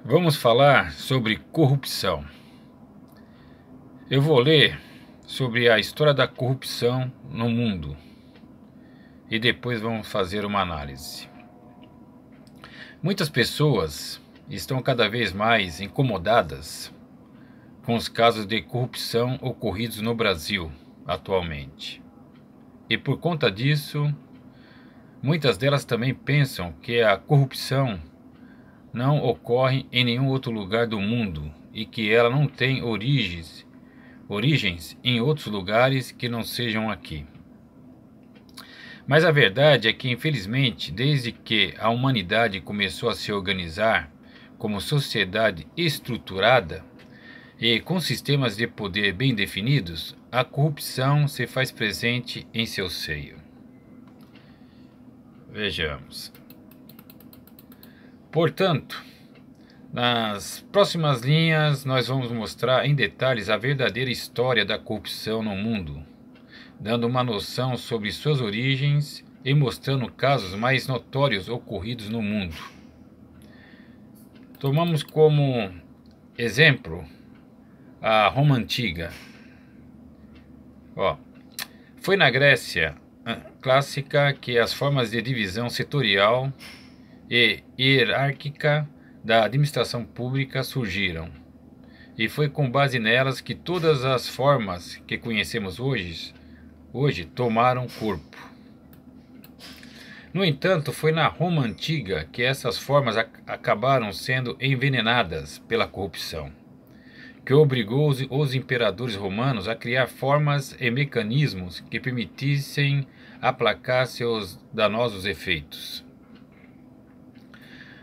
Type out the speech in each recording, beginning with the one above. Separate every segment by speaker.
Speaker 1: Vamos falar sobre corrupção. Eu vou ler sobre a história da corrupção no mundo e depois vamos fazer uma análise. Muitas pessoas estão cada vez mais incomodadas com os casos de corrupção ocorridos no Brasil atualmente. E por conta disso, muitas delas também pensam que a corrupção não ocorre em nenhum outro lugar do mundo e que ela não tem origens em outros lugares que não sejam aqui. Mas a verdade é que, infelizmente, desde que a humanidade começou a se organizar como sociedade estruturada e com sistemas de poder bem definidos, a corrupção se faz presente em seu seio. Vejamos. Portanto, nas próximas linhas nós vamos mostrar em detalhes a verdadeira história da corrupção no mundo, dando uma noção sobre suas origens e mostrando casos mais notórios ocorridos no mundo. Tomamos como exemplo a Roma Antiga. Foi na Grécia clássica que as formas de divisão setorial e hierárquica da administração pública surgiram, e foi com base nelas que todas as formas que conhecemos hoje tomaram corpo. No entanto, foi na Roma Antiga que essas formas acabaram sendo envenenadas pela corrupção, que obrigou os imperadores romanos a criar formas e mecanismos que permitissem aplacar seus danosos efeitos.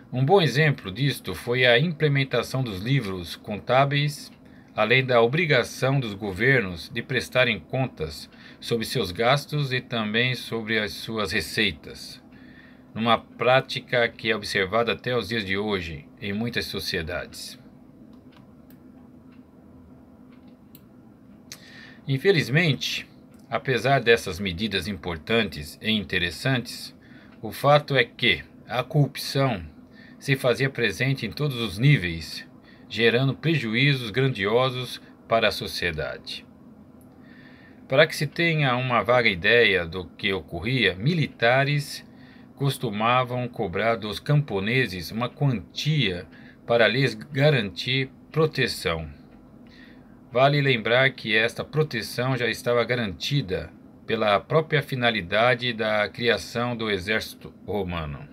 Speaker 1: Um bom exemplo disto foi a implementação dos livros contábeis, além da obrigação dos governos de prestarem contas sobre seus gastos e também sobre as suas receitas, numa prática que é observada até os dias de hoje em muitas sociedades. Infelizmente, apesar dessas medidas importantes e interessantes, o fato é que a corrupção se fazia presente em todos os níveis, gerando prejuízos grandiosos para a sociedade. Para que se tenha uma vaga ideia do que ocorria, militares costumavam cobrar dos camponeses uma quantia para lhes garantir proteção. Vale lembrar que esta proteção já estava garantida pela própria finalidade da criação do exército romano,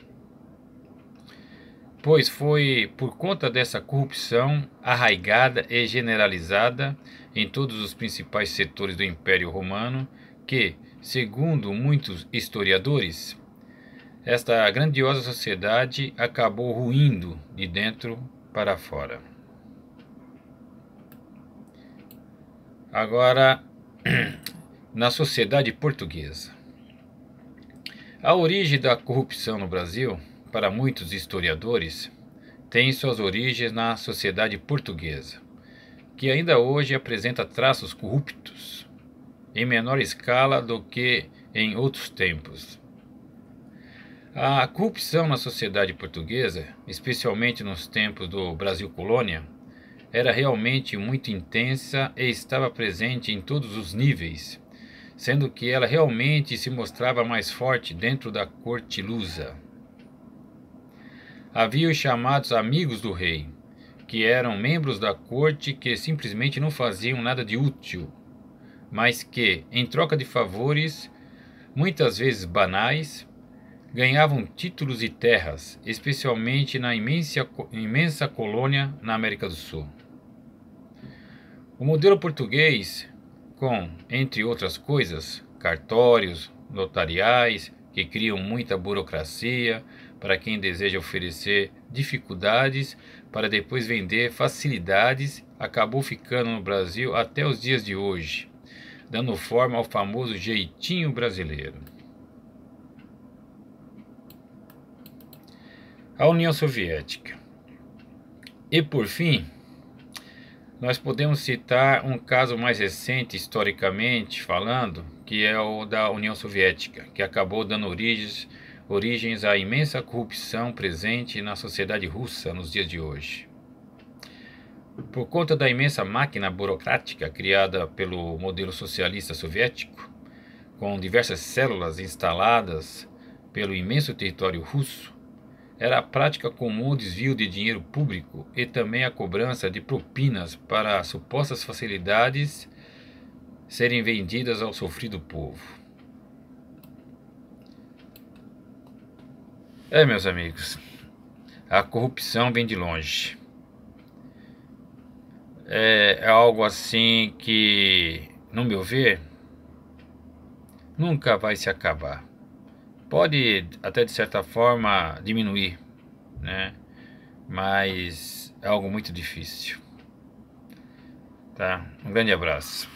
Speaker 1: pois foi por conta dessa corrupção arraigada e generalizada em todos os principais setores do Império Romano que, segundo muitos historiadores, esta grandiosa sociedade acabou ruindo de dentro para fora. Agora, na sociedade portuguesa. A origem da corrupção no Brasil, para muitos historiadores, tem suas origens na sociedade portuguesa, que ainda hoje apresenta traços corruptos, em menor escala do que em outros tempos. A corrupção na sociedade portuguesa, especialmente nos tempos do Brasil Colônia, era realmente muito intensa e estava presente em todos os níveis, sendo que ela realmente se mostrava mais forte dentro da corte lusa. Havia os chamados amigos do rei, que eram membros da corte que simplesmente não faziam nada de útil, mas que, em troca de favores, muitas vezes banais, ganhavam títulos e terras, especialmente na imensa colônia na América do Sul. O modelo português, com, entre outras coisas, cartórios notariais, que criam muita burocracia para quem deseja oferecer dificuldades para depois vender facilidades, acabou ficando no Brasil até os dias de hoje, dando forma ao famoso jeitinho brasileiro. A União Soviética. E por fim, nós podemos citar um caso mais recente, historicamente falando, que é o da União Soviética, que acabou dando origens à imensa corrupção presente na sociedade russa nos dias de hoje. Por conta da imensa máquina burocrática criada pelo modelo socialista soviético, com diversas células instaladas pelo imenso território russo, era prática comum o desvio de dinheiro público e também a cobrança de propinas para supostas facilidades serem vendidas ao sofrido povo. Meus amigos, a corrupção vem de longe. É algo assim que, no meu ver, nunca vai se acabar. Pode até de certa forma diminuir, né? Mas é algo muito difícil. Tá? Um grande abraço.